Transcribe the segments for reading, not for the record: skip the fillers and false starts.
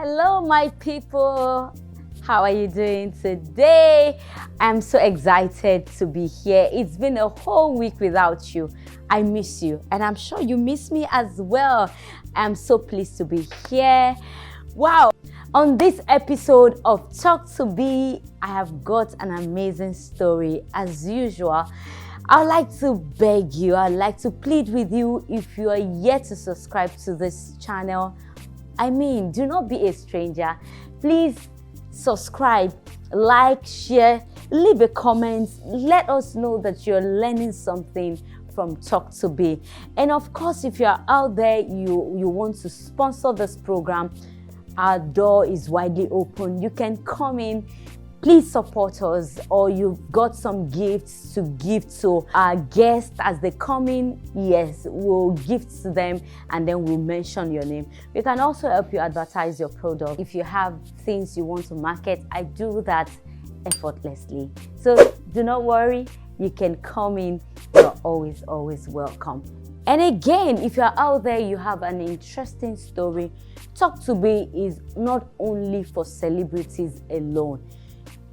Hello, my people. How are you doing today? I'm so excited to be here. It's been a whole week without you. I miss you, and I'm sure you miss me as well. I'm so pleased to be here. Wow. On this episode of Talk to Be, I have got an amazing story. As usual, I'd like to beg you, I'd like to plead with you, if you are yet to subscribe to this channel, do not be a stranger. Please subscribe, like, share, leave a comment. Let us know that you're learning something from Talk to Be. And of course, if you're out there, you want to sponsor this program, our door is widely open. You can come in. Please support us, or you've got some gifts to give to our guests as they come in. Yes, we'll gift to them and then we'll mention your name. We can also help you advertise your product. If you have things you want to market, I do that effortlessly. So do not worry, you can come in. You're always welcome. And again, if you're out there, you have an interesting story, Talk to Be is not only for celebrities alone.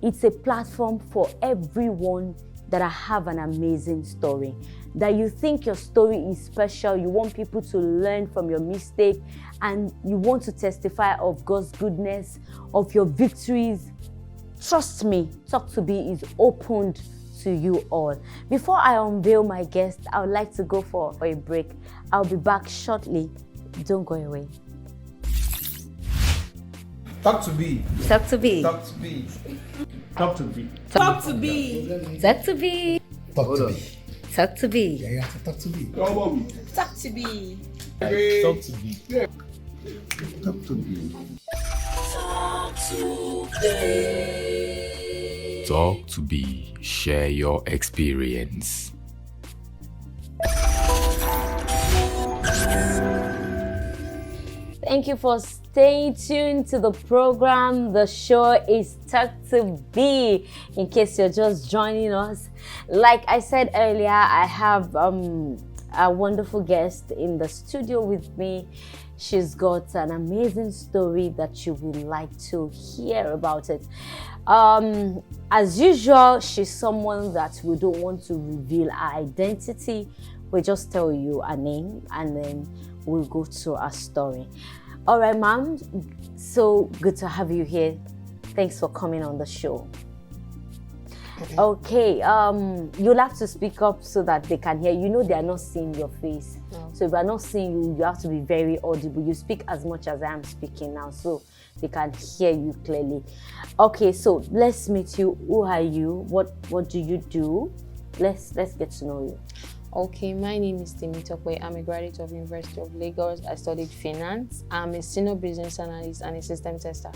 It's a platform for everyone that have an amazing story, that you think your story is special, you want people to learn from your mistake, and you want to testify of God's goodness, of your victories. Trust me, Talk to Be is opened to you all. Before I unveil my guest, I would like to go for a break. I'll be back shortly. Don't go away. Talk to Be. Talk to Be. Talk to Be. Talk to Be. Talk to Be. Talk to Be. Talk to Be. Talk to Be. Yeah, talk to Be. Talk to Be. Talk to Be. Talk to Be. Talk to Be. Share your experience. Thank you for staying tuned to the program. The show is Talk to Be. In case you're just joining us, like I said earlier, I have a wonderful guest in the studio with me. She's got an amazing story that you would like to hear about it. As usual, she's someone that we don't want to reveal her identity. We'll just tell you her name and then we'll go to our story. All right, ma'am. So good to have you here. Thanks for coming on the show. Okay, you'll have to speak up so that they can hear. You know they are not seeing your face. No. So if they're not seeing you, you have to be very audible. You speak as much as I am speaking now, so they can hear you clearly. Okay, so let's meet you. Who are you? What do you do? Let's get to know you. Okay, my name is Temitope. I'm a graduate of University of Lagos. I studied finance. I'm a senior business analyst and a system tester.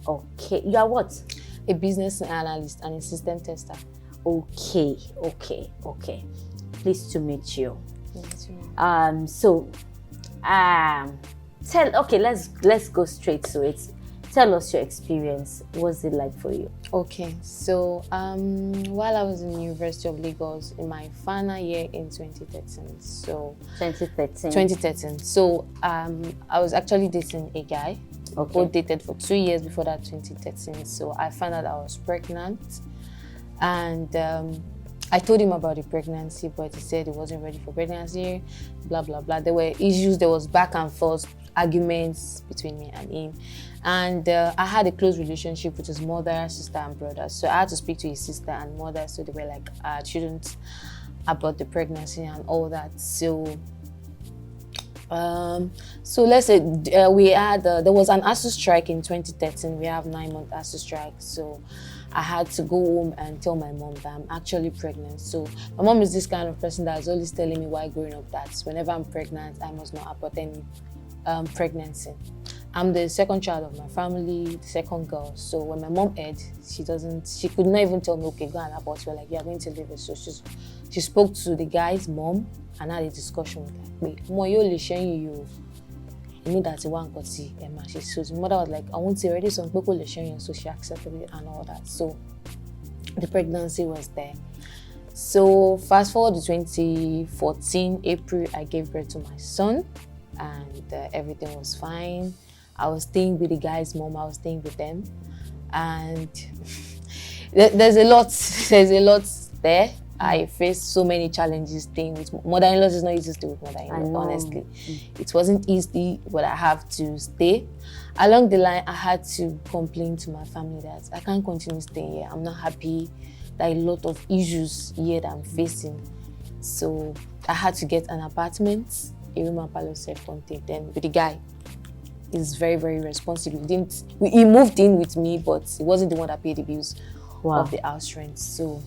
Okay, you are what? A business analyst and a system tester. Okay. Pleased to meet you. Let's go straight to it. Tell us your experience. What's it like for you? Okay, so while I was in the University of Lagos in my final year in 2013. So 2013. So I was actually dating a guy. Okay. We dated for 2 years before that 2013. So I found out I was pregnant, and I told him about the pregnancy, but he said he wasn't ready for pregnancy. Blah blah blah. There were issues. There was back and forth arguments between me and him. And I had a close relationship with his mother, sister, and brother. So I had to speak to his sister and mother. So they were like, I shouldn't about the pregnancy and all that. So let's say there was an ASU strike in 2013. We have 9-month ASU strike. So I had to go home and tell my mom that I'm actually pregnant. So my mom is this kind of person that is always telling me while growing up that whenever I'm pregnant, I must not abort any pregnancy. I'm the second child of my family, the second girl. So when my mom heard, she could not even tell me, okay, go and abort. We're like, you're going to leave it. So she spoke to the guy's mom and had a discussion with her. Wait, Mo, you're sharing you. You know that's one got see Emma. So his mother was like, I won't say already some people are sharing, so she accepted it and all that. So the pregnancy was there. So fast forward to 2014, April, I gave birth to my son, and everything was fine. I was staying with the guy's mom. I was staying with them, and there's a lot. There's a lot there. I faced so many challenges staying with mother-in-laws. Is not easy to stay with mother-in-law, honestly. It wasn't easy, but I have to stay. Along the line, I had to complain to my family that I can't continue staying here. I'm not happy. There are a lot of issues here that I'm facing. So I had to get an apartment, a room and parlor self-contained. Then with the guy, he's very, very responsible. He moved in with me, but he wasn't the one that paid the bills of the house rent. So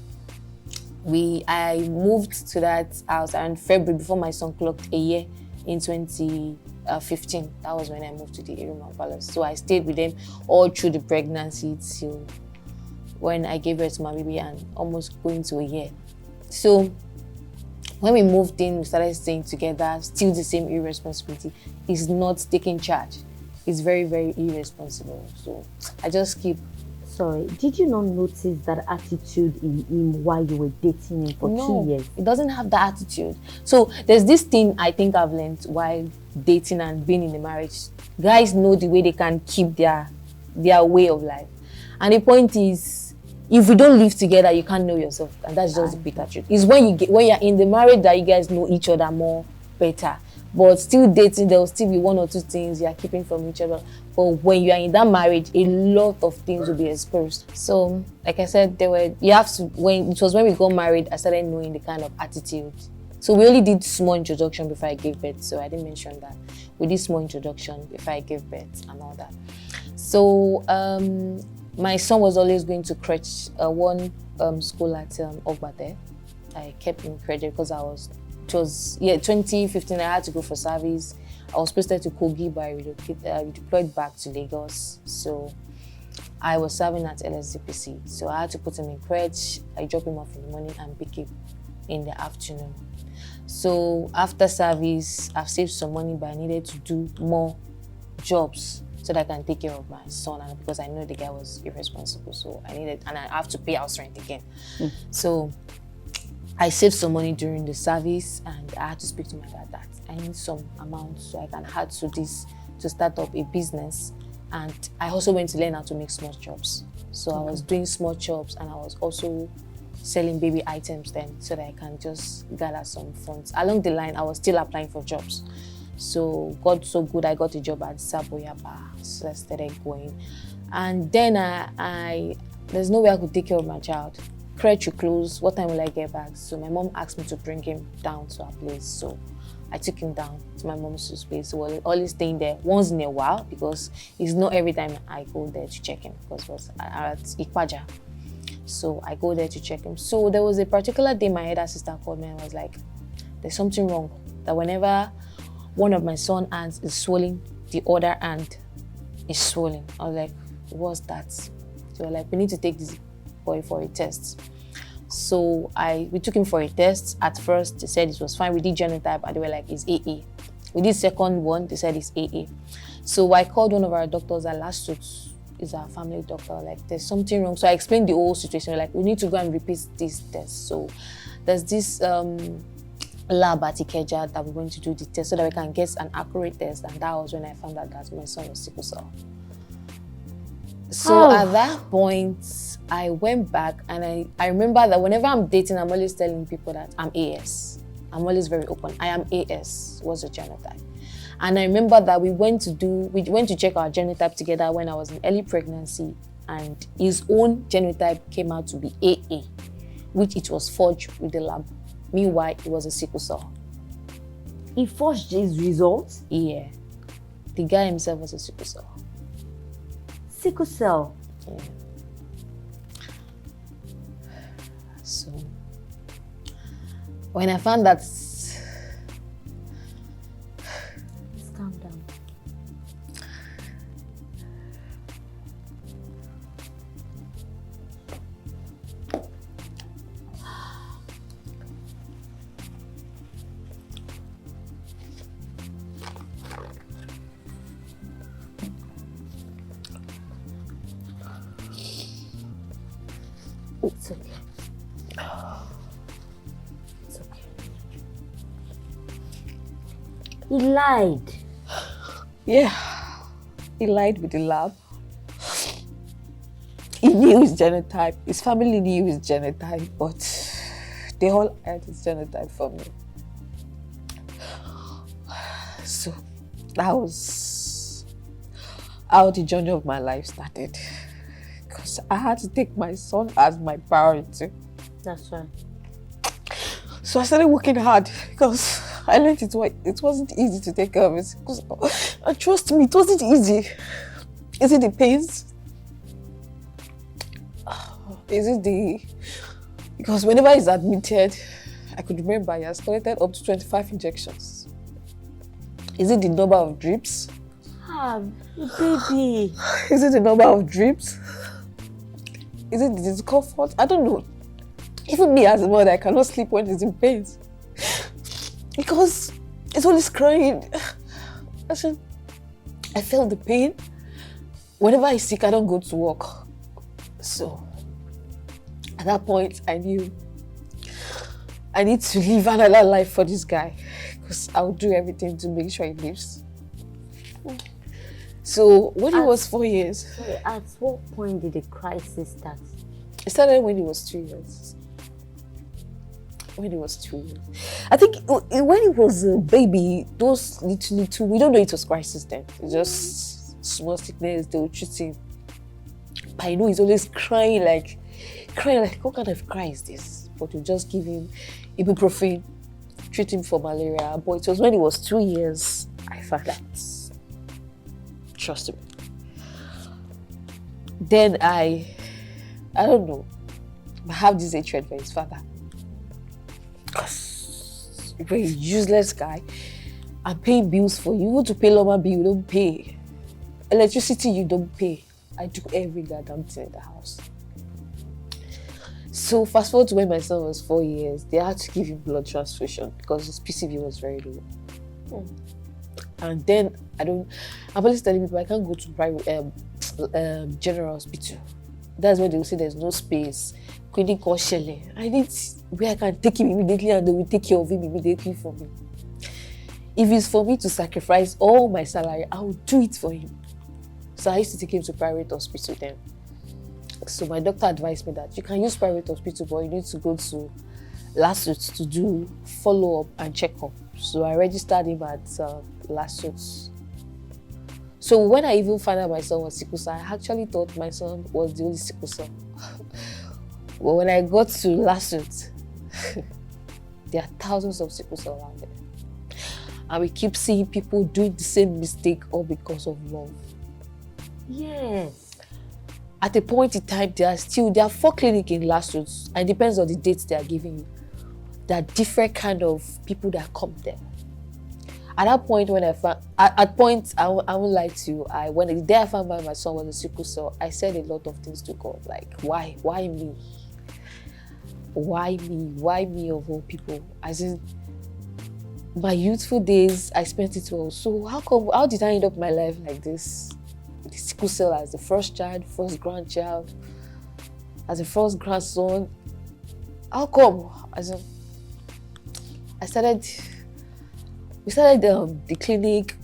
I moved to that house around February before my son clocked a year in 2015. That was when I moved to the Iruma Palace. So I stayed with them all through the pregnancy till when I gave birth to my baby and almost going to a year. So when we moved in, we started staying together, still the same irresponsibility. He's not taking charge. He's very, very irresponsible. So I just keep... Sorry, did you not notice that attitude in him while you were dating him for 2 years? He doesn't have that attitude. So there's this thing I think I've learned while dating and being in a marriage. Guys know the way they can keep their way of life. And the point is, if we don't live together, you can't know yourself. And that's just the bitter truth. It's when you're in the marriage that you guys know each other more better. But still dating, there will still be one or two things you are keeping from each other. But when you are in that marriage, a lot of things will be exposed. So, like I said, when we got married, I started knowing the kind of attitude. So we only did small introduction before I gave birth. So I didn't mention that. We did small introduction before I gave birth and all that. So my son was always going to crèche, one school at Ogbate. I kept him credit because 2015, I had to go for service. I was posted to Kogi, but I redeployed back to Lagos. So I was serving at LSDPC. So I had to put him in crèche. I drop him off in the morning and pick him in the afternoon. So after service, I've saved some money, but I needed to do more jobs so that I can take care of my son, and because I know the guy was irresponsible. So and I have to pay house rent again. So I saved some money during the service, and I had to speak to my dad that I need some amount so I can add to this to start up a business. And I also went to learn how to make small chops. So I was doing small chops, and I was also selling baby items then so that I can just gather some funds. Along the line, I was still applying for jobs. So God so good, I got a job at Saboyaba. So I started going. And then there's no way I could take care of my child. Crèche will close, what time will I get back? So my mom asked me to bring him down to our place. So I took him down to my mom's place. So we're always staying there once in a while because it's not every time I go there to check him because it was at Ikwaja. So I go there to check him. So there was a particular day my elder sister called me and was like, there's something wrong. That whenever one of my son's hands is swollen, the other hand is swollen. I was like, what's that? So we're like, we need to take this boy for a test. So we took him for a test. At first, they said it was fine. We did genotype, and they were like, it's AA. We did second one, they said it's AA. So I called one of our doctors at last is our family doctor, like, there's something wrong. So I explained the whole situation. We're like, we need to go and repeat this test. So there's this lab at Ikeja that we're going to do the test so that we can get an accurate test. And that was when I found out that my son was sickle cell. So at that point, I went back, and I remember that whenever I'm dating, I'm always telling people that I'm AS. I'm always very open. I am AS, was a genotype. And I remember that we went to check our genotype together when I was in early pregnancy, and his own genotype came out to be AA, which it was forged with the lab. Meanwhile, it was a sickle cell. He forged his results? Yeah. The guy himself was a sickle cell. Sickle cell? Yeah. So, when I found that... Calm down. It's okay. It's okay. He lied. Yeah. He lied with the lab. He knew his genotype. His family knew his genotype, but they all had his genotype for me. So that was how the journey of my life started. Because I had to take my son as my priority. That's right. So I started working hard because I learned it wasn't easy to take care of it. And trust me, it wasn't easy. Is it the pains? Is it because whenever he's admitted, I could remember he has collected up to 25 injections. Is it the number of drips? Ah, baby. Is it the number of drips? Is it the discomfort? I don't know. Even me as a mother, I cannot sleep when he's in pain. Because it's always crying. I felt the pain. Whenever he's sick, I don't go to work. So at that point, I knew I need to live another life for this guy, because I'll do everything to make sure he lives. So when he was 4 years... Sorry, at what point did the crisis start? It started when he was 2 years. When he was 2 years. I think when he was a baby, those little, we don't know it was crisis then. It's just small sickness, they will treat him. But I know he's always crying like, what kind of cry is this? But we just give him ibuprofen, treat him for malaria. But it was when he was 2 years, I found that. Trust me. Then I don't know, I have this hatred for his father. Because you're a useless guy. I'm paying bills for you. You want to pay Loma bill, you don't pay. Electricity, you don't pay. I do every goddamn thing in the house. So fast forward to when my son was 4 years, they had to give him blood transfusion because his PCV was very low. And then I'm always telling people I can't go to private general hospital. That's when they will say there's no space. Clinic or Shelley. I need where I can take him immediately and they will take care of him immediately for me. If it's for me to sacrifice all my salary, I will do it for him. So I used to take him to private hospital then. So my doctor advised me that you can use private hospital, but you need to go to Lasut to do follow-up and check-up. So I registered him at Lasut. So when I even found out my son was sickle cell, I actually thought my son was the only sickle cell. But when I got to Lasut, there are thousands of sickle cell around there. And we keep seeing people doing the same mistake all because of love. Yes. At a point in time, there are 4 clinics in Lasut, and it depends on the dates they are giving you. There are different kind of people that come there. At that point, when I won't lie to you, when the day I found out my son was a sickle cell, I said a lot of things to God, like, why me? Why me? Why me of all people? As in, my youthful days, I spent it well. So how did I end up my life like this? The sickle cell as the first child, first grandchild, as the first grandson. How come? We started the clinic.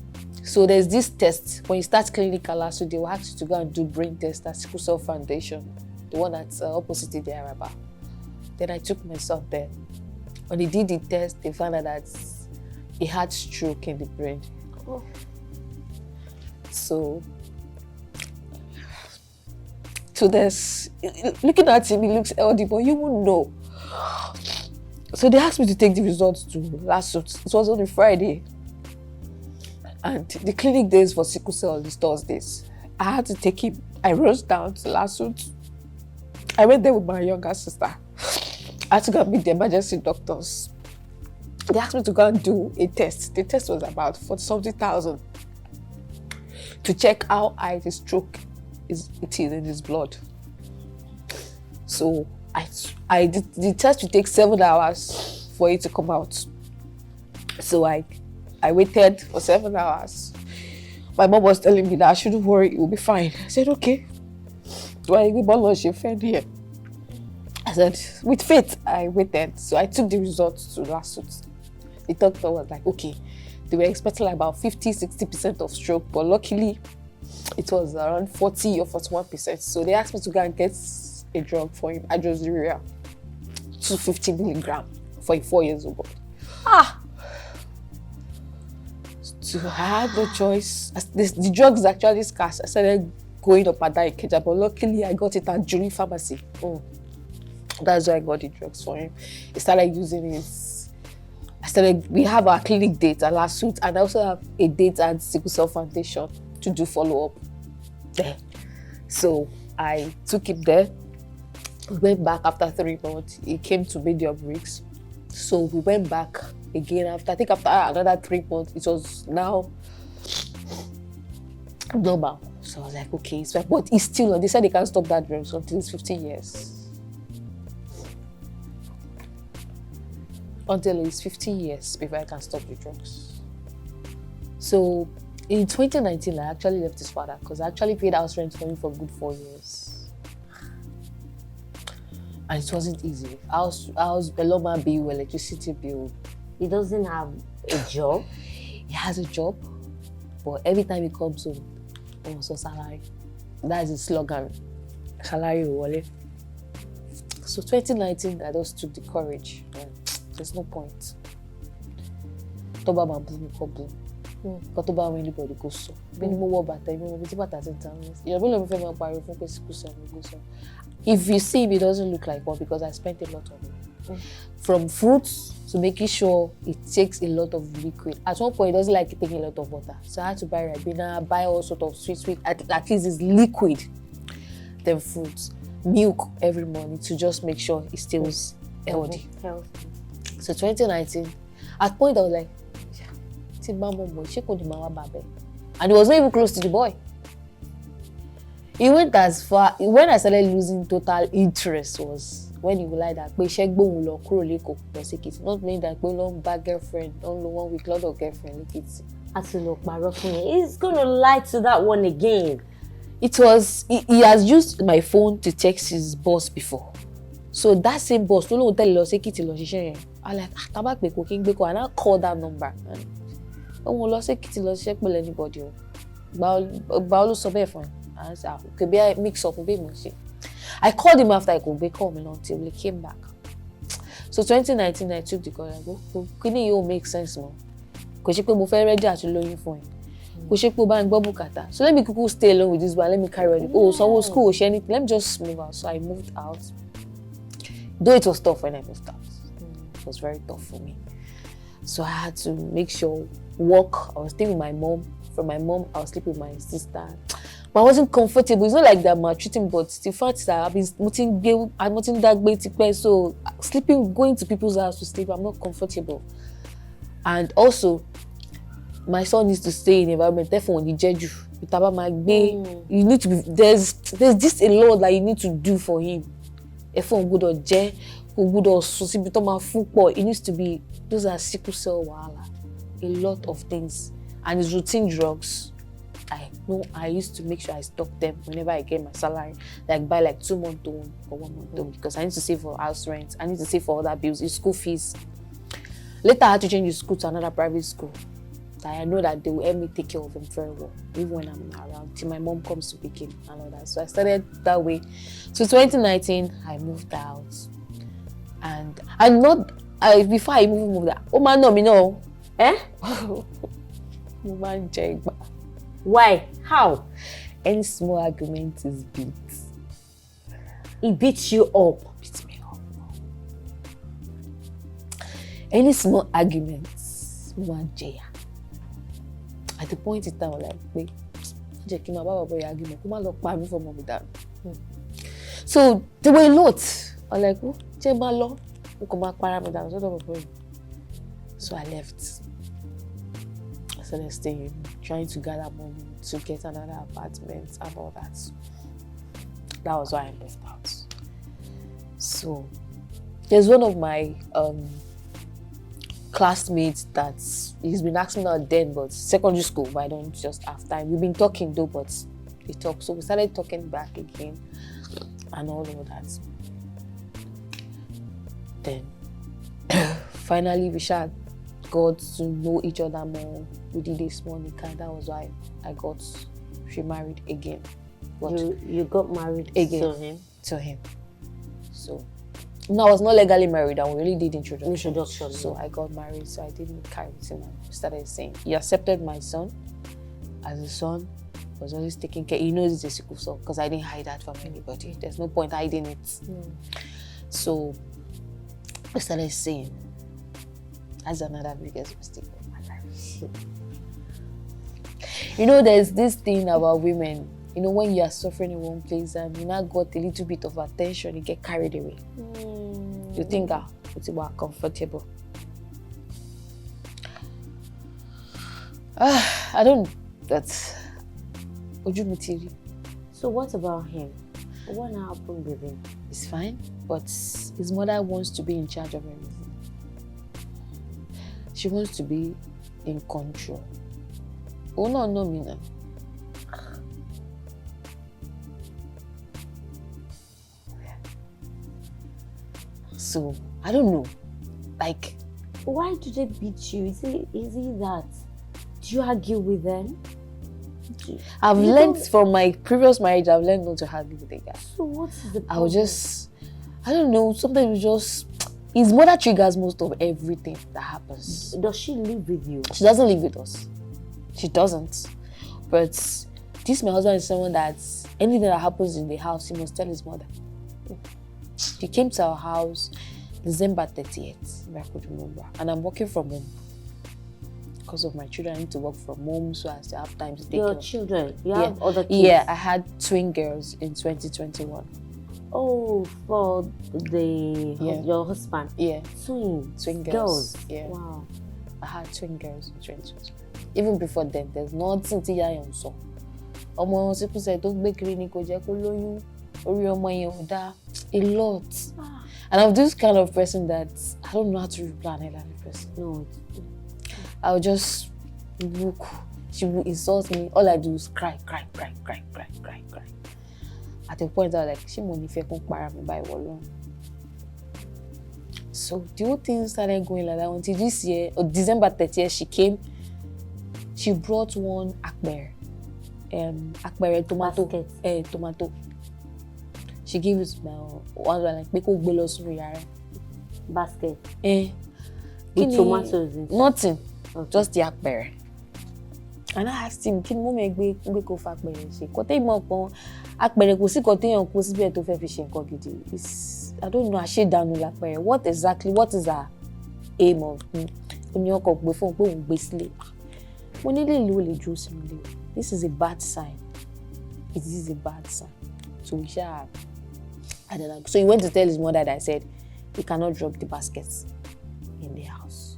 So there's this test. When you start clinic at last, so they will ask you to go and do brain test at Sickle Cell Foundation, the one that's opposite the Araba. Then I took my son there. When they did the test, they found out that he had stroke in the brain. Oh. So there's, looking at him, he looks healthy, but you won't know. So they asked me to take the results to Lasut. It was on a Friday. And the clinic days for sickle cell is Thursdays. I had to take him. I rushed down to Lasut. I went there with my younger sister. I had to go and meet the emergency doctors. They asked me to go and do a test. The test was about 40,000 to check how high the stroke it is in his blood. So I did the test. Would take 7 hours for it to come out. So I waited for 7 hours. My mom was telling me that I shouldn't worry, it will be fine. I said, okay. So I was your friend here. I said, with faith, I waited. So I took the results to Lasut. The doctor was like, okay. They were expecting like about 50-60% of stroke, but luckily it was around 40 or 41%. So they asked me to go and get a drug for him, hydroxyurea, 250 milligram for a 4 years old boy. So I had no choice. The drug is actually scarce. I started going up at that Ikeja, but luckily I got it at Julie Pharmacy. That's why I got the drugs for him. He started using it. We have our clinic date at last week, and I also have a date at Sickle Cell Foundation to do follow-up there. So I took him there. We went back after 3 months. He came to medium risk. So we went back again after another 3 months. It was now normal. So I was like, okay, it's fine. But it's still on. They said they can't stop that drugs until it's 15 years. Until it's 15 years before I can stop the drugs. So in 2019, I actually left his father because I actually paid house rent for him for a good 4 years. And it wasn't easy. House a lawman bill, electricity bill. He doesn't have a job. He has a job, but every time he comes home, also salary. That's his slogan. Salary wale. So 2019, I just took the courage. There's no point. Toba bamboo mi kobo. But toba when anybody goes so. Beni mo wo bata, mo bi ti bata tin tan. You don't know if I'm pariwo fun pe sickle cell go so. If you see him, it doesn't look like one because I spent a lot on it. From fruits to making sure it takes a lot of liquid. At one point, it doesn't like taking a lot of water. So I had to buy Ribena, buy all sort of sweet, at least it's liquid. Then fruits, milk every morning to just make sure it stays healthy. So 2019, at point I was like, and he was not even close to the boy. He went as far, when I started losing total interest was when he realized that not meaning that long bad girlfriend, don't know 1 week lot of girlfriend. He's gonna lie to that one again. It was, he has used my phone to text his boss before. So that same boss, I like, and I call that number. And I won't anybody. I said, could be a mix up. I called him after I could call me until he came back. So 2019, I took the call and go, couldn't you make sense more? Because you could ready to loan you for him. So let me stay alone with this one. Let me carry on. Oh, so school or anything. Let me just move out. So I moved out. Though it was tough when I moved out. It was very tough for me. So I had to make sure work. I was staying with my mom. From my mom, I was sleeping with my sister. But I wasn't comfortable. It's not like they're maltreating, but the fact is that I've been putting that weight. So sleeping, going to people's house to sleep, I'm not comfortable. And also, my son needs to stay in the environment. Therefore, when you need to be, there's just a lot that you need to do for him. If good or good or it needs to be, those are sickle cell wahala. A lot of things. And his routine drugs, I used to make sure I stock them whenever I get my salary. Like buy like 2 months or 1 month because I need to save for house rent. I need to save for other bills, his school fees. Later I had to change his school to another private school. I know that they will help me take care of him very well, even when I'm not around, till my mom comes to pick him and all that. So I started that way. So 2019, I moved out. And before I moved out, oh man, no, me no. Why? How? Any small argument is beat. He beats you up. Beats me up. Any small arguments, one jaya. At the point in time, I was like, wait, so there were a lot. I was like, so I left. I started staying, trying to gather money to get another apartment and all that. That was why I left out. So there's one of my classmates that he's been asking out then, but secondary school, but I don't just have time. We've been talking though, but we talk. So we started talking back again and all of that. Then finally we got to know each other more. We did a small nika. That was why I got remarried again. But You got married again to him. So no, I was not legally married, and we really did introduction. So I got married, so I didn't carry with him and started saying, he accepted my son as a son, was always taking care. He knows it's a sickle cell because I didn't hide that from anybody. There's no point hiding it. So I started saying, that's another biggest mistake of my life. You know, there's this thing about women, you know, when you are suffering in one place and you now got a little bit of attention, you get carried away. You think, it's about comfortable. I don't, that's Ojumutiri. So what about him? What happened with him? It's fine, but his mother wants to be in charge of everything. She wants to be in control. Oh no, me now. So I don't know. Like, why do they beat you? Is it that? Do you argue with them? I've learned from my previous marriage, I've learned not to argue with the guy. So what is the problem? I don't know, sometimes his mother triggers most of everything that happens. Does she live with you? She doesn't live with us. She doesn't. But my husband is someone that anything that happens in the house, he must tell his mother. He came to our house December 30th, if I could remember. And I'm working from home. Because of my children, I need to work from home, so I still have time to take care of children? You have other kids? Yeah, I had twin girls in 2021. Oh, for your husband? Yeah. Twin girls? Yeah. Wow. I had twin girls in 2021. Even before then, there's nothing to yay on so. Ọmọ sickle cell tó gbé kiri ni kò jẹ́ kó lóyún. Orí ọmọ yẹn ò dá. A lot. And I'm this kind of person that I don't know how to reply an elderly person. No. I'll just look. She will insult me. All I do is cry. At a point, I was like, she money fair come para me by wall. So the whole thing started going like that until this year, or December 30th, she came. She brought one akbere tomato. Tomato. She gave it to my one like make go gbé lọ sórí yàrá. Basket. With tomatoes inside. Nothing. Okay. Just the akbere. And I asked him, kí ni mo me gbé kó fa akbere ṣe? Kò tẹ́ ìmọ̀ kan akbere kò sí kò téèyàn kó síbẹ̀ tó fẹ́ fi ṣe nǹkan gidi. I don't know, àṣedànù lápẹ̀rẹ̀. What is her aim of me? Ó ní ọkọ̀ gbé fún pé òun gbé sílé. Mo ní lè lo lè dúró sínú ilé. This is a bad sign. It is a bad sign. So we shall. I don't know. So he went to tell his mother that I said he cannot drop the baskets in the house.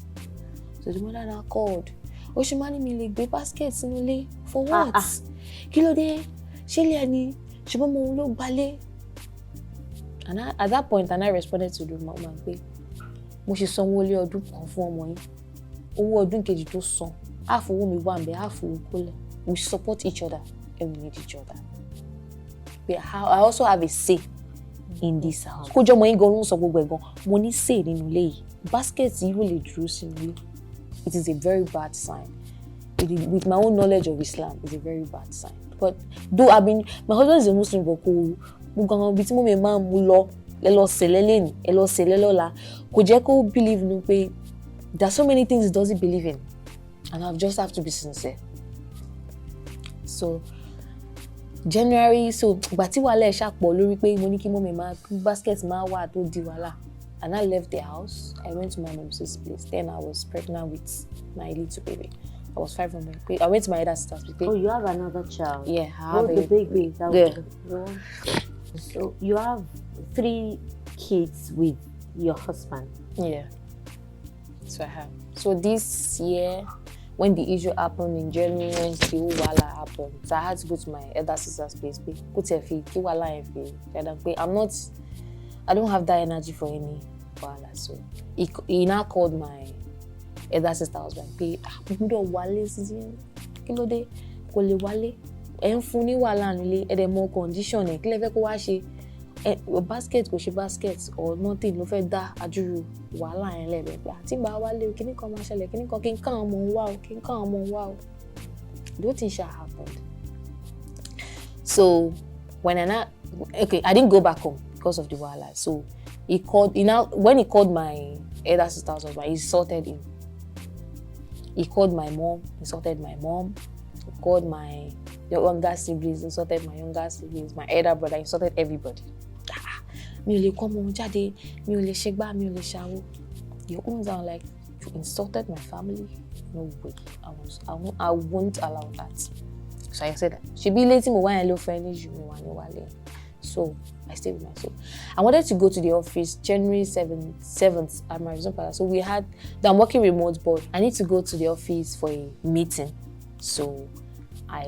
So the mother now called. Oh, she money me like the baskets in the lay for what? Kilo de, she ni, she mama look ballet. And at that point, I responded to the mama, mo ṣe sanwó lé ọdún kan fún ọmọ yín. Owó ọdún kejì tó san. Half owó mi wà ńbẹ̀, half owó kólẹ̀. We support each other and we need each other. But I also have a say in this house. Kó jọ mọ yín gan ló ń sọ gbogbo ẹ̀ gan. Mo ní say nínú ilé yìí. Baskets yìí lè dúró sínú ilé. It is a very bad sign. With my own knowledge of Islam, it's a very bad sign. But though my husband is a Muslim, but believe there's so many things he doesn't believe in, and I just have to be sincere. So January, bati wale ṣàpọ̀ lórí pé mo ní kí mọ́mì máa basket máa wà tó di wàhálà. And I left the house. I went to my mom's place. Then I was pregnant with my little baby. I was 500. I went to my other sister's place. Oh, you have another child? Yeah, I have the baby. Yeah. So you have 3 kids with your husband? Yeah. So I have. So this year, when the issue happened in January, when the whole wala happened, so I had to go to my elder sister's place. I don't have that energy for any wala. So he now called my elder sister husband. Wale kilode kole wale. Enfuni wala nile edemo condition e kile fe ko wa ṣe basket kò ṣe basket or nothing ló fẹ́ dá ajuru wàhálà yẹn lẹ́bẹ̀ẹ́ pé àti bá wálé kíní kan máa ṣẹlẹ̀ kíní kan kí n kàn ọmọ wa o kí n kàn ọmọ wa o. The whole thing shall happened. So when I didn't go back home because of the wahala. So he called. When he called my elder sister's husband, he insulted him. He called my mom, insulted my mom. He called my younger siblings, insulted my younger siblings. My elder brother insulted everybody. Mi ò lè come home jáde, mi ò lè ṣe gbá, mi ò lè ṣàwo. Your own sound like you insulted my family. No way, I won't allow that. So I said that. She be letting me why I love friends you me. So I stayed with myself. I wanted to go to the office January 7th at my resort palace. So I'm working remote, but I need to go to the office for a meeting. So I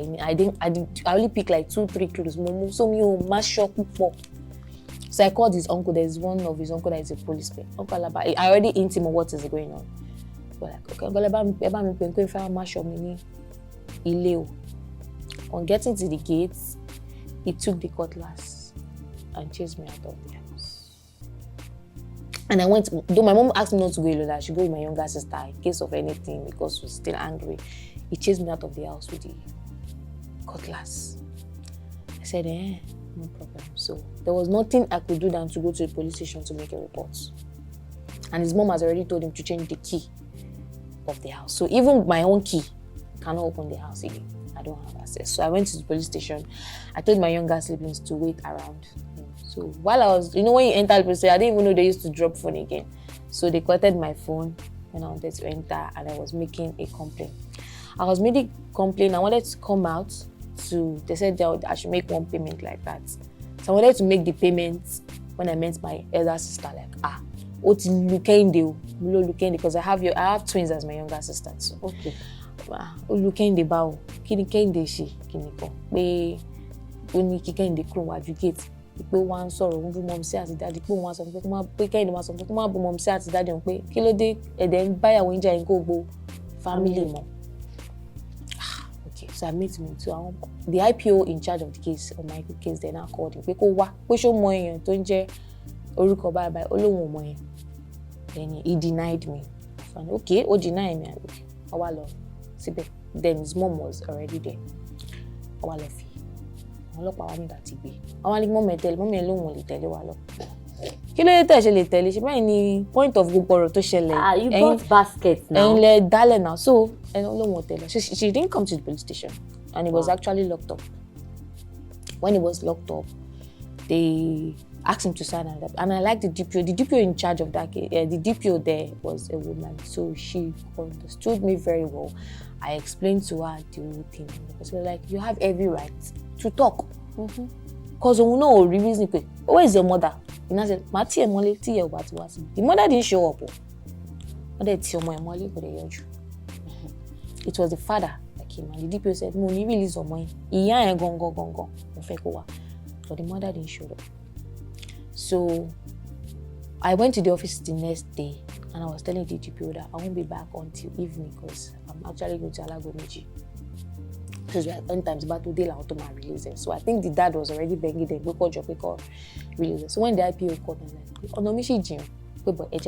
only pick like 2-3 clothes. So me mash up. So I called his uncle. There's one of his uncle that is a policeman. Uncle Alaba. I already hint him on what is going on. But like, okay, Uncle Alaba, on getting to the gates, he took the cutlass and chased me out of the house. And I went, though my mom asked me not to go alone, I should go with my younger sister in case of anything because she was still angry. He chased me out of the house with the cutlass. I said, no problem. So there was nothing I could do than to go to the police station to make a report. And his mom has already told him to change the key of the house. So even my own key cannot open the house again. I don't have access. So I went to the police station. I told my younger siblings to wait around. So while I was, when you enter the police station, I didn't even know they used to drop phone again. So they collected my phone when I wanted to enter and I was making a complaint. I was making a complaint. I wanted to come out they said I should make one payment like that. So I wanted to make the payment when I met my elder sister, because I have twins as my younger sister. So, okay. Olùkẹ́hìndé báwo kí ni Kẹ́hìndé ṣe kí ni kan pé ó ní kí Kẹ́hìndé kúrò wájú gate pé wọ́n á ń sọ̀rọ̀ ń bú mọ́mísí àti dáàdì pé wọ́n á sọ pé Kẹ́hìndé máa sọ pé kó má bú mọ́mísí àti dáàdì wọn pé kí ló dé ẹ̀dẹ̀ ń báyàwó ń jà yín kó gbó family mọ́. Okay, so I met him to the IPO in charge of the case, of my case, then I called him pé kó wá pé ṣó mọ èèyàn tó ń jẹ́ orúkọ báyìí ó lóun ò mọ yẹn. Then he denied me. Okay, ó deny me. Okay, ó wá lọ. Then his mom was already there. Àwọn lọ fi àwọn ọlọ́pàá wá nígbà tí gbé. Àwọn ní mọ́mí ẹ̀ lóhùn lè tẹ̀lé wa lọ. Kí ló dé tẹ̀ ṣe lè tẹ̀lé? Ṣé báyìí ni point of gbogbo ọ̀rọ̀ tó ṣẹlẹ̀? You brought basket now. Ẹ̀yin lẹ dálẹ̀ now. So lóhùn tẹ̀lé. She didn't come to the police station and he was actually locked up. When he was locked up, they asked him to sign on that. And I like the DPO. The DPO in charge of that case, the DPO there was a woman. So she understood me very well. I explained to her the whole thing. Because we were like, you have every right to talk. Because we know reason, where is your mother? And I said, the mother didn't show up. It was the father that came and the DPO said, no, you release your money. But the mother didn't show up. So I went to the office the next day and I was telling the DPO that I won't be back until evening because I'm actually going to Alagomeji. Because like 10 times back today, I want to release it. So I think the dad was already begging them, we call release it. So when the IPO called, I was like, oh no, me she Jim. It's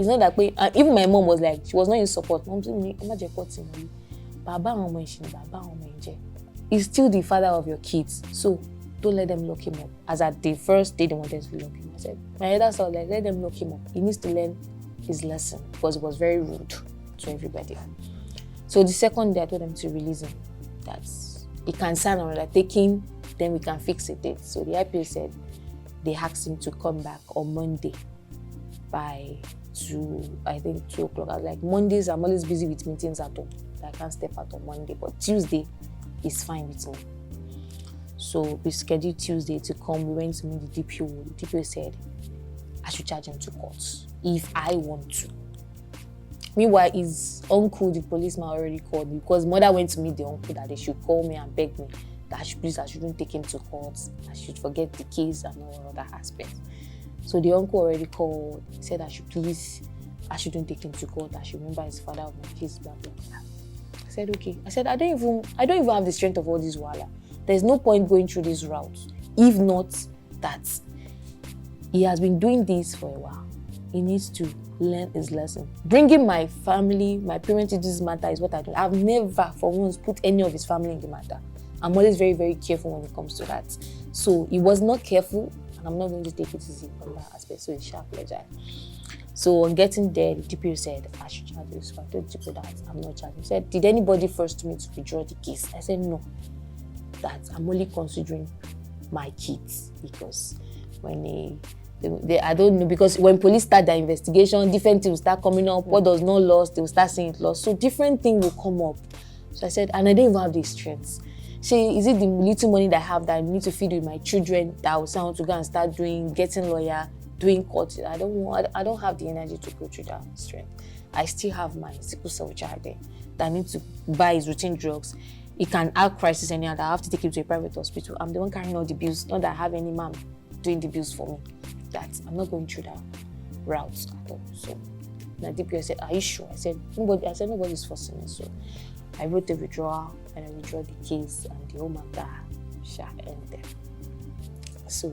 not that even my mom was like, she was not in support. Mom said, he's still the father of your kids. So don't let them lock him up. As at the first day they wanted to lock him, I said, my elder son, like, let them lock him up. He needs to learn his lesson because it was very rude to everybody. So the second day I told them to release him. That he can sign on, like, take him, then we can fix a date. So the IPO said they asked him to come back on Monday by 2 o'clock. I was like, Mondays I'm always busy with meetings at home. I can't step out on Monday, but Tuesday is fine with me. So we scheduled Tuesday to come. We went to meet the DPO. The DPO said I should charge him to court if I want to. Meanwhile, his uncle, the policeman, already called me because mother went to meet the uncle that they should call me and beg me that I shouldn't take him to court. I should forget the case and all other aspects. So the uncle already called, said I shouldn't take him to court. I should remember his father of my kids, blah blah blah. I said okay. I said I don't even have the strength of all this wala. There's no point going through this route if not that he has been doing this for a while. He needs to learn his lesson. Bringing my family, my parents into this matter is what I do. I've never for once put any of his family in the matter. I'm always very, very careful when it comes to that. So he was not careful, and I'm not going to take it easy from that aspect. So he should apologize. So on getting there, the DPO said, I should charge you. So I told the DPO that I'm not charging. He said, did anybody force me to withdraw the case? I said, no. That I'm only considering my kids, because when I don't know, because when police start their investigation, different things will start coming up. What does not lost, they will start saying it lost. So different things will come up. So I said, and I don't even have the strength. Say, is it the little money that I have that I need to feed with my children that I will sound to go and start getting lawyer, doing court? I don't have the energy to go through that strength. I still have my sickle cell child there that I need to buy his routine drugs. He can have crisis anyhow. I have to take him to a private hospital. I'm the one carrying all the bills. Not that I have any man doing the bills for me. That I'm not going through that route at all. So the DPO said, are you sure? I said, nobody's forcing me. So I wrote the withdrawal and I withdrew the case, and the whole matter ended. So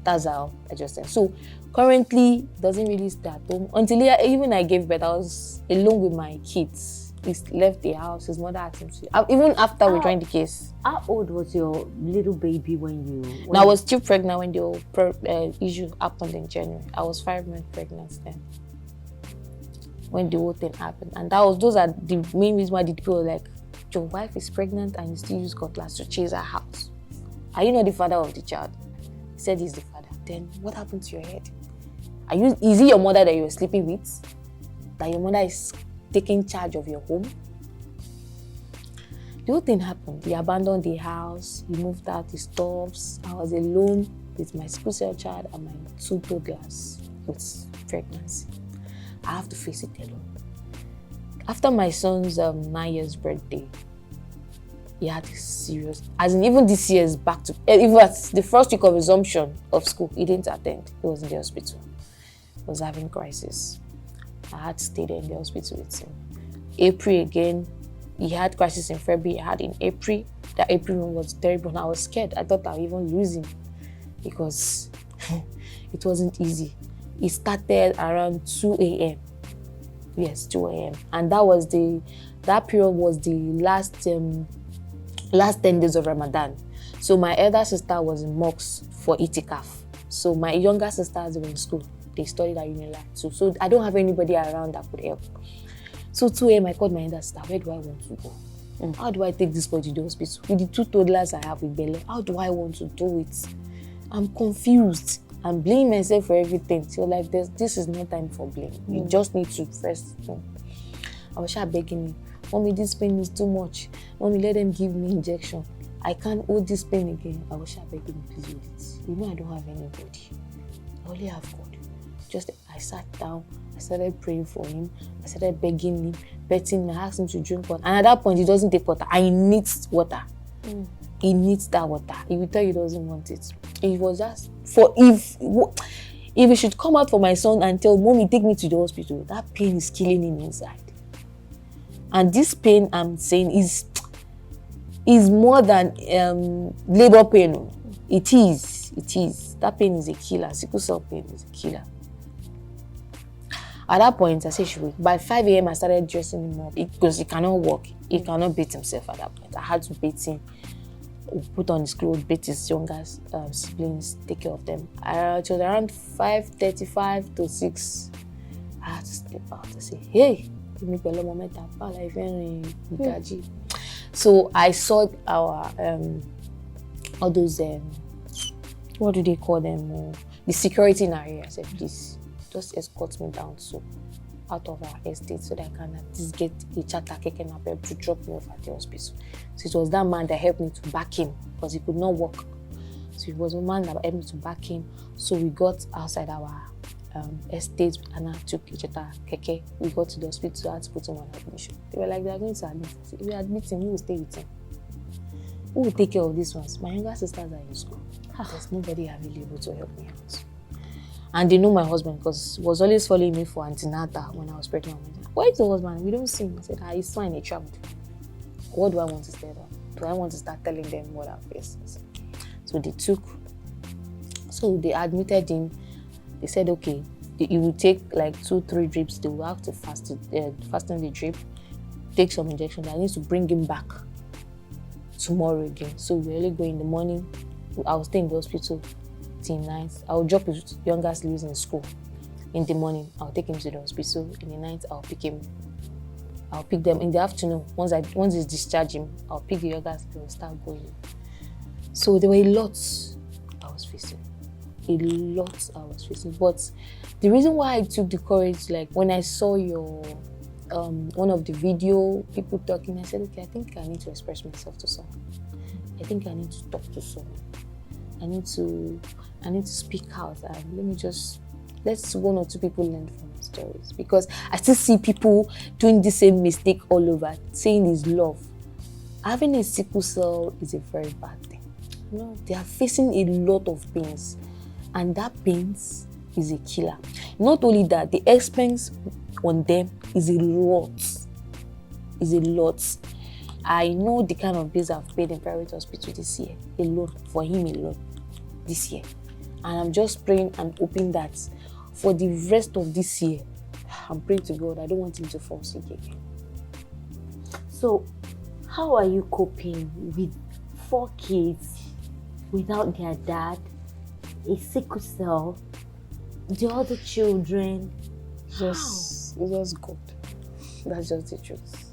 that's how I just said. So currently doesn't really start home until even I gave birth. I was alone with my kids. He left the house. His mother had him to even after we joined the case. How old was your little baby when you? I was still pregnant when the whole issue happened in January. I was 5 months pregnant then, when the whole thing happened, and those are the main reason why the people were like, your wife is pregnant and you still use cutlass to chase her house. Are you not the father of the child? He said he's the father. Then what happened to your head? Is it your mother that you were sleeping with? That your mother is taking charge of your home? The whole thing happened. He abandoned the house, he moved out the stuffs. I was alone with my sickle cell child and my 2 toddlers with pregnancy. I have to face it alone. After my son's 9 years birthday, he had a serious, as in even this year's back to, even at the first week of resumption of school, he didn't attend. He was in the hospital. He was having crisis. I had to stay there in the hospital with him. April again, he had crisis in February. I had in April. That April one was terrible, and I was scared. I thought I would even lose him because it wasn't easy. It started around 2 a.m. Yes, 2 a.m. And that period was the last 10 days of Ramadan. So my elder sister was in mosque for itikaf. So my younger sisters were in school. They studied at Unilag too. So I don't have anybody around that could help. So 2 a.m. I called my elder sister. Where do I want to go? How do I take this boy to the hospital? With the 2 toddlers I have with Belle, how do I want to do it? I'm confused. I'm blaming myself for everything. So like this is no time for blame. You just need to first. I was begging me, Mommy, this pain is too much. Mommy, let them give me injection. I can't hold this pain again. I was begging me, please hold it. You know I don't have anybody. I only have God. I sat down, I started praying for him, I started begging him, betting him, I asked him to drink water. And at that point, he doesn't take water. I need water. He needs that water. He will tell you he doesn't want it. It was just if he should come out for my son and tell Mommy, take me to the hospital, that pain is killing him inside. And this pain I'm saying is more than labor pain. It is. That pain is a killer. Sickle cell pain is a killer. At that point, I said she would. By 5 a.m., I started dressing him up because he cannot walk. He cannot beat himself at that point. I had to beat him, put on his clothes, beat his younger siblings, take care of them. It was around 5:35 to 6. I had to step out and say, hey, give me a moment. So I saw our, all those, what do they call them? The security in our area. I said, please, just escort me down out of our estate so that I can at least get a charter keke napep to drop me off at the hospital. So it was that man that helped me to back him because he could not walk. So it was a man that helped me to back him. So we got outside our estate and I took a charter keke. We got to the hospital, I had to put him on admission. They were like, they are going to admit. I said, if we admit him, who will stay with him? Who will take care of these ones? My younger sisters are in school. There's nobody available to help me out. And they know my husband because he was always following me for antenatal when I was pregnant. Where is the husband? We don't see him. I said, he's fine, he traveled. What do I want to say about? Do I want to start telling them what I face? So they admitted him. They said, okay, he will take like 2-3 drips. They will have to fasten the drip, take some injection. I need to bring him back tomorrow again. So we only go in the morning. I'll stay in the hospital till night. I'll drop his younger siblings in school. In the morning, I'll take him to the hospital. In the night, I'll pick them in the afternoon. Once he's discharged him, I'll pick the younger siblings, start going. So there were a lot I was facing. But the reason why I took the courage, like when I saw your one of the video, people talking, I said, okay, I think I need to express myself to someone. I think I need to talk to someone. I need to speak out, and let's one or two people learn from my stories, because I still see people doing the same mistake all over, saying is love. Having a sickle cell is a very bad thing. You know, they are facing a lot of pains, and that pains is a killer. Not only that, the expense on them is a lot. I know the kind of bills I've paid in private hospital this year, a lot, for him a lot this year. And I'm just praying and hoping that for the rest of this year, I'm praying to God, I don't want him to fall sick again. So, how are you coping with 4 kids without their dad, a sickle cell, the other children? It's just God. That's just the truth.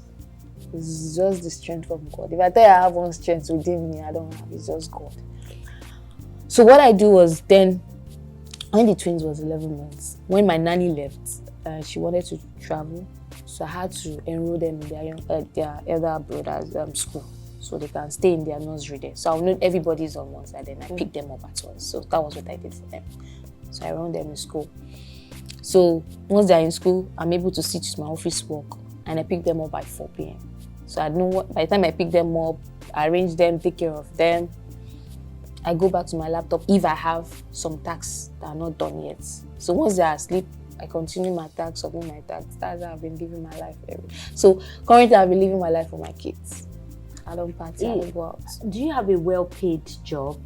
It's just the strength from God. If I tell you I have one strength within me, I don't have. It's just God. So what I do was then, when the twins was 11 months, when my nanny left, she wanted to travel, so I had to enroll them in their elder brother's school, so they can stay in their nursery there. So I know everybody's on one side, and I picked them up at once. So that was what I did for them. So I enrolled them in school. So once they're in school, I'm able to sit with my office work, and I pick them up by 4 p.m. So I know what, by the time I pick them up, I arrange them, take care of them, I go back to my laptop if I have some tasks that are not done yet. So once they are asleep, I continue my tasks, submit my tasks. That's how I've been living my life. So currently, I've been living my life for my kids. I don't party, I don't go out. Do you have a well-paid job?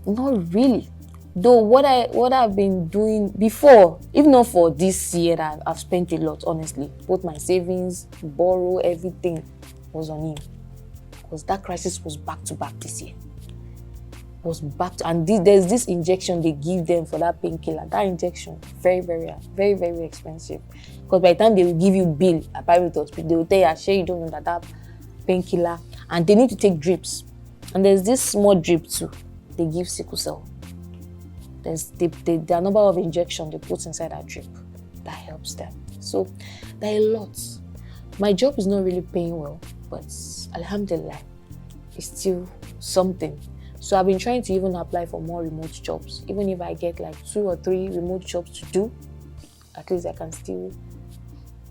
Not really. Though what I've been doing before, if not for this year, that I've spent a lot, honestly. Both my savings, borrow, everything was on him. Because that crisis was back to back this year. And there's this injection they give them for that painkiller. That injection, very, very, very, very expensive. Because by the time they will give you bill at private hospital, they will tell you, sure you don't know that painkiller, and they need to take drips. And there's this small drip too. They give sickle cell. There's the number of injections they put inside that drip that helps them. So there are a lot. My job is not really paying well, but alhamdulillah, it's still something. So I've been trying to even apply for more remote jobs. Even if I get like 2 or 3 remote jobs to do, at least I can still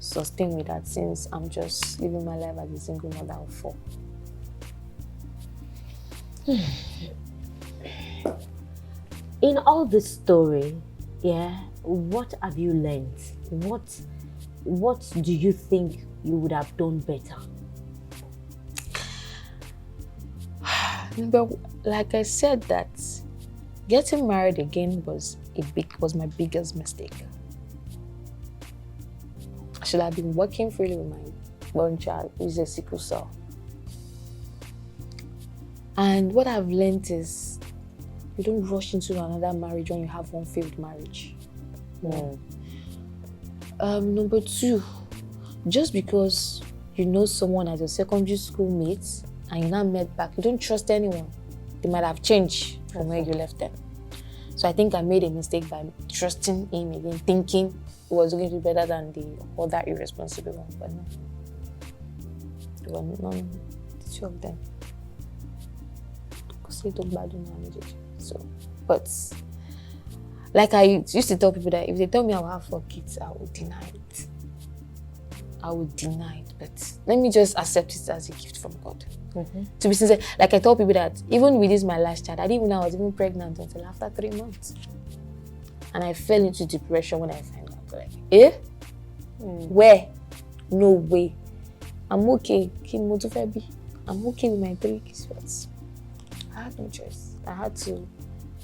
sustain with that, since I'm just living my life as a single mother of 4. In all this story, what have you learned? What do you think you would have done better? But like I said, that getting married again was my biggest mistake. I should have been working freely with my born child, who is a sickle cell. And what I've learned is, you don't rush into another marriage when you have one failed marriage. Number 2, just because you know someone as a secondary school mate and you now met back, you don't trust anyone. They might have changed from where you left them. So I think I made a mistake by trusting him again, thinking it was going to be better than the other irresponsible one, but no. There were none, the 2 of them. So, but like I used to tell people that if they tell me I'll have 4 kids, I would deny it. But let me just accept it as a gift from God. To be sincere, like I tell people that even with this my last child, I didn't even know I was even pregnant until after 3 months. And I fell into depression when I found out. Like, where? No way. I'm okay. I'm okay with my 3 kids, but I had no choice. I had to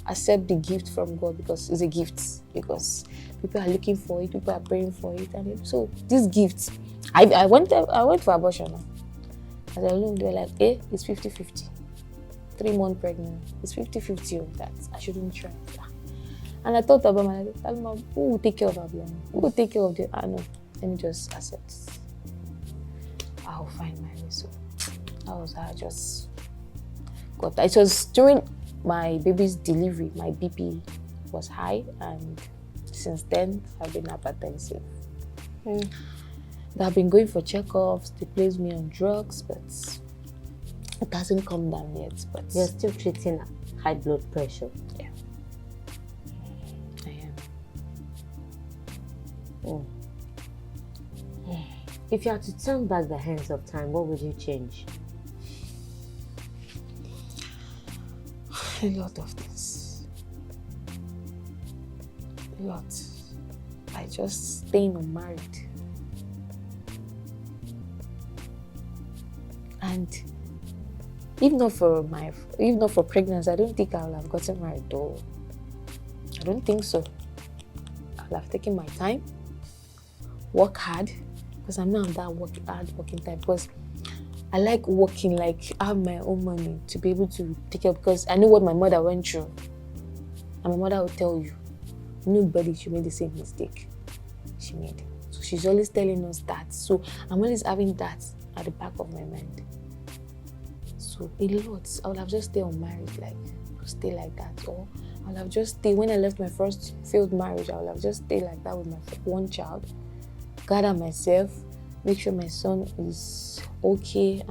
accept the gift from God, because it's a gift. Because people are looking for it, people are praying for it, and so this gift, I went for abortion. As I looked, they were like, eh, it's 50-50. 3 months pregnant. It's 50-50 of that. I shouldn't try. And I thought about my life. Who will take care of our blame? Who will take care of the... I know. Let me just accept. I'll find my way. So that was how I just got that. It was during my baby's delivery. My BP was high, and since then I've been hypertensive. I've been going for checkups. They placed me on drugs, but it hasn't come down yet. But You're still treating high blood pressure. yeah, I am. Oh. If you had to turn back the hands of time, what would you change? A lot of things. A lot. I just staying unmarried. And if not for pregnancy, I don't think I would have gotten married though. I don't think so. I would have taken my time, work hard, because I'm not that hard working type. Because I like working, like I have my own money to be able to pick up, because I know what my mother went through. And my mother will tell you, nobody should make the same mistake she made. So she's always telling us that. So I'm always having that at the back of my mind. So a lot. I would have just stayed unmarried, like stay like that. Or I would have just stayed, when I left my first failed marriage, I would have just stayed like that with my one child, gather myself, make sure my son is okay.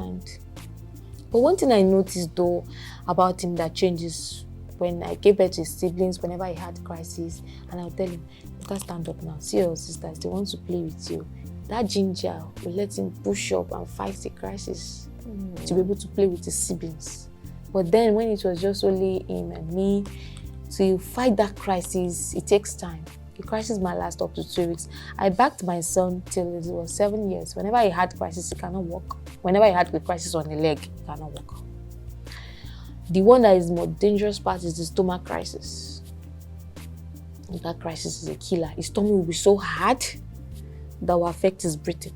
But one thing I noticed though about him that changes, when I gave birth to his siblings, whenever he had crisis, and I would tell him, you can stand up now, see your sisters, they want to play with you. That ginger will let him push up and fight the crisis to be able to play with his siblings. But then when it was just only him and me, to fight that crisis, it takes time. The crisis might last up to 2 weeks. I backed my son till it was 7 years. Whenever he had crisis, he cannot walk. Whenever he had the crisis on the leg, he cannot walk. The one that is more dangerous part is the stomach crisis. That crisis is a killer. His stomach will be so hard that will affect his breathing.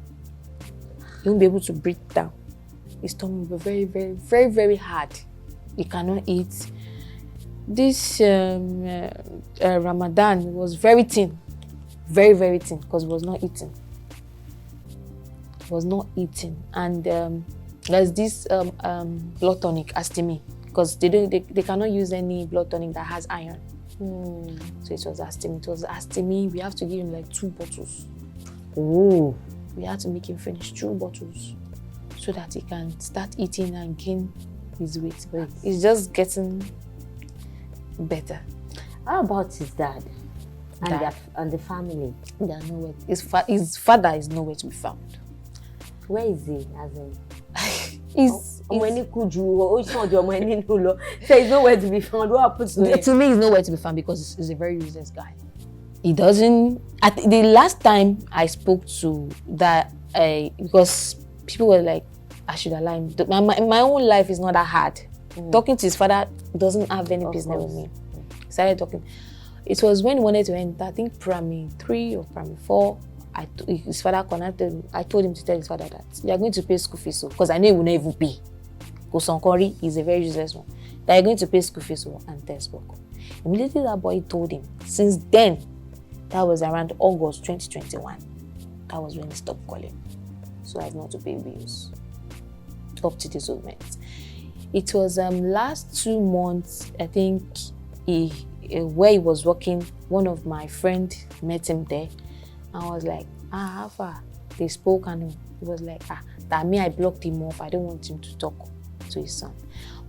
He won't be able to breathe down. His stomach will be very, very, very, very hard. He cannot eat. This Ramadan was very thin. Very, very thin, because he was not eating. He was not eating. And there's this blood tonic, Astemi, because they cannot use any blood tonic that has iron. So it was Astemi. We have to give him like 2 bottles. Ooh. We had to make him finish 2 bottles so that he can start eating and gain his weight. But it's just getting better. How about his dad and the family? They are nowhere. His father is nowhere to be found. Where is he? As in, He's when could you? So he's nowhere to be found. What happens to him? to me, he's nowhere to be found because he's a very useless guy. He doesn't. The last time I spoke to that, because people were like, I should allow him. My own life is not that hard. Talking to his father doesn't have any business with me. He started talking. It was when he wanted to enter, I think primary 3 or primary 4. His father connected. I told him to tell his father that you are going to pay school fees, because I know he will not even pay. Because Sonkori is a very useless one. That you're going to pay school fees and textbook. Immediately that boy told him. Since then, that was around August 2021. That was when he stopped calling. So I have not to pay bills up to this moment. It was last 2 months, I think, where he was working, one of my friends met him there. I was like, how far? They spoke and he was like, that me, I blocked him off. I don't want him to talk to his son.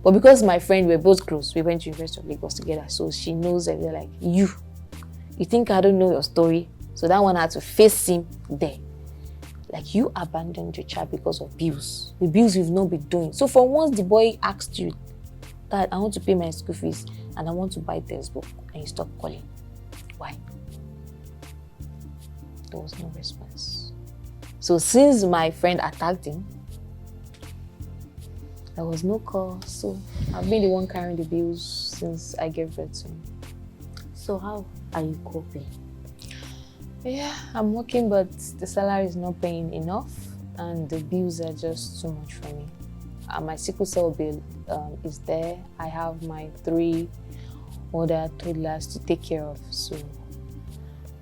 But because my friend, we're both close, we went to University of Lagos together, so she knows that they're like, you think I don't know your story? So that one had to face him there. Like, you abandoned your child because of bills. The bills you've not been doing. So for once the boy asked you that I want to pay my school fees and I want to buy textbook, and you stop calling. Why? There was no response. So since my friend attacked him, there was no call. So I've been the one carrying the bills since I gave birth to him. So how are you coping? Yeah, I'm working, but the salary is not paying enough and the bills are just too much for me. my sickle cell bill is there. I have my 3 other toddlers to take care of. So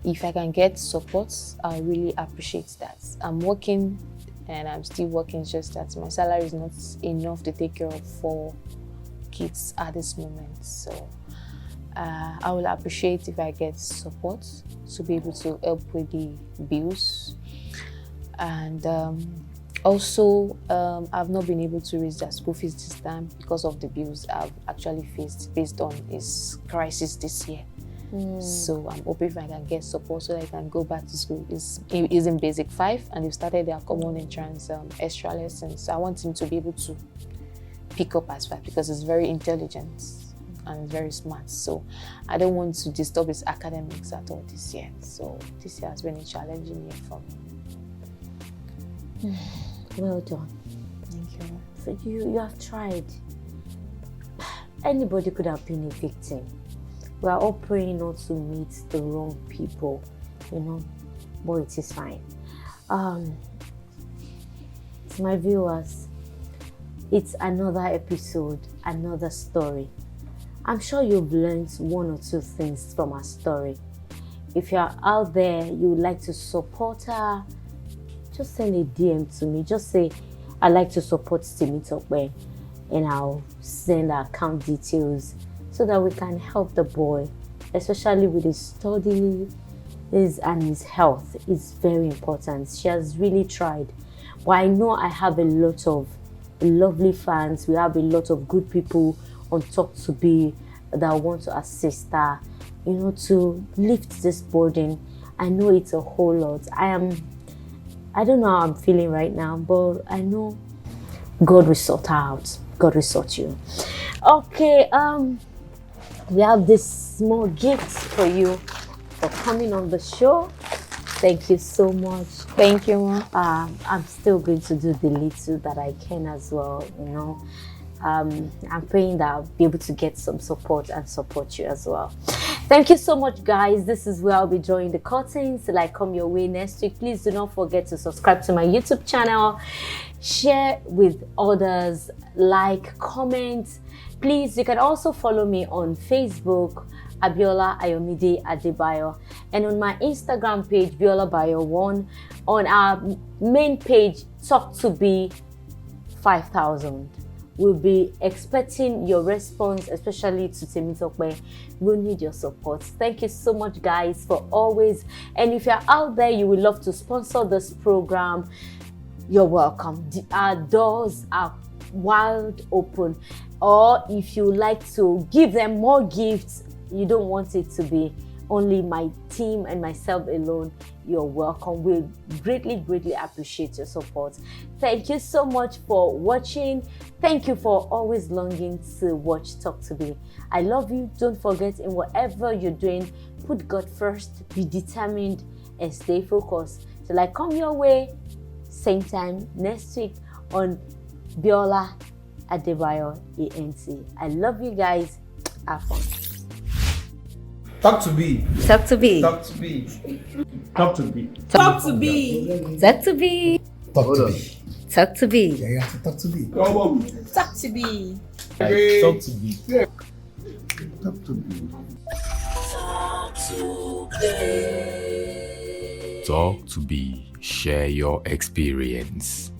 if I can get support, I really appreciate that. I'm working and I'm still working, it's just that my salary is not enough to take care of 4 kids at this moment. So I will appreciate if I get support to be able to help with the bills. And also, I've not been able to raise their school fees this time because of the bills I've actually faced based on this crisis this year. So I'm hoping if I can get support so that I can go back to school. He's in basic 5 and they've started their common entrance extra lessons. So I want him to be able to pick up as fast because he's very intelligent and very smart. So I don't want to disturb his academics at all this year. So this year has been a challenging year for me. Well done. Thank you. So you have tried. Anybody could have been a victim. We are all praying not to meet the wrong people, but it is fine. To my viewers, it's another episode, another story. I'm sure you've learned 1 or 2 things from our story. If you're out there, you would like to support her, just send a DM to me. Just say, I'd like to support Temitope, and I'll send our account details so that we can help the boy, especially with his study and his health. It's very important. She has really tried. But I know I have a lot of lovely fans. We have a lot of good people on Talk to Be that want to assist her, to lift this burden. I know it's a whole lot. I don't know how I'm feeling right now, but I know God will sort her out. God will sort you. Okay, we have this small gift for you for coming on the show. Thank you so much. Thank you, Ma. I'm still going to do the little that I can as well, I'm praying that I'll be able to get some support and support you as well. Thank you so much, guys. This is where I'll be drawing the curtains till I come your way next week. Please do not forget to subscribe to my YouTube channel, share with others, like, comment. Please, you can also follow me on Facebook, Abiola Ayomide Adebayo, and on my Instagram page, Biola Bayo 1, on our main page, Talk to Be 5000. We'll be expecting your response, especially to Temitope. We'll need your support. Thank you so much, guys, for always. And if you're out there, you would love to sponsor this program, you're welcome. Our doors are wide open. Or if you like to give them more gifts, you don't want it to be only my team and myself alone, you're welcome. We greatly, greatly appreciate your support. Thank you so much for watching. Thank you for always longing to watch Talk to Me. I love you. Don't forget, in whatever you're doing, put God first, be determined, and stay focused. Till I come your way, same time next week on Biola Adebayo ENT. I love you guys. Have fun. Talk to be. Talk to be. Talk to be. Talk to be. Talk to be. Talk to be. Talk to me. Talk to be. Yeah, you have to talk to me. Come on. Talk to be. Talk to be. Talk to me. Talk to Be. Share your experience.